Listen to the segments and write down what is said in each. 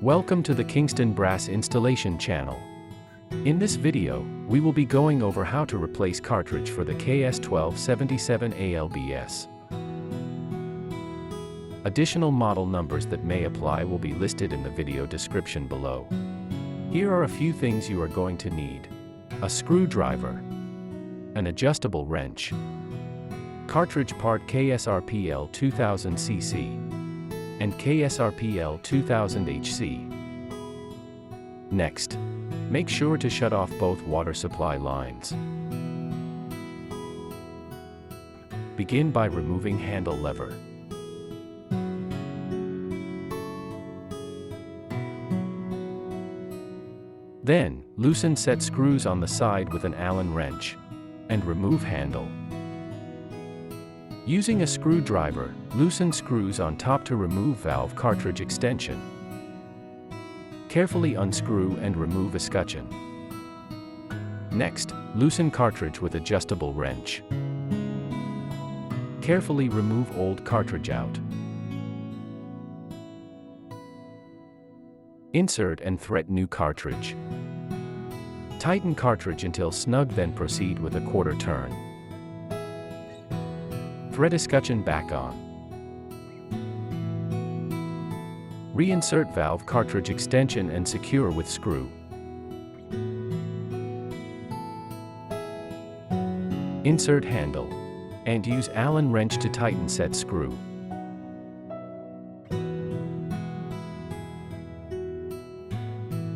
Welcome to the Kingston Brass Installation channel. In this video, we will be going over how to replace cartridge for the KS1277ALBS. Additional model numbers that may apply will be listed in the video description below. Here are a few things you are going to need: a screwdriver, an adjustable wrench, cartridge part KSRPL2000CC, and KSRPL2000HC. Next, make sure to shut off both water supply lines. Begin by removing handle lever. Then, loosen set screws on the side with an Allen wrench, and remove handle. Using a screwdriver, loosen screws on top to remove valve cartridge extension. Carefully unscrew and remove escutcheon. Next, loosen cartridge with adjustable wrench. Carefully remove old cartridge out. Insert and thread new cartridge. Tighten cartridge until snug, then proceed with a quarter turn. Thread escutcheon back on. Reinsert valve cartridge extension and secure with screw. Insert handle, and use Allen wrench to tighten set screw.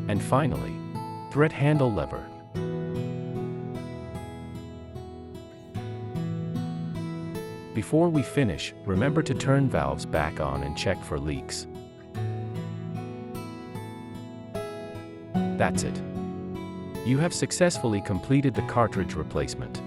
And finally, thread handle lever. Before we finish, remember to turn valves back on and check for leaks. That's it. You have successfully completed the cartridge replacement.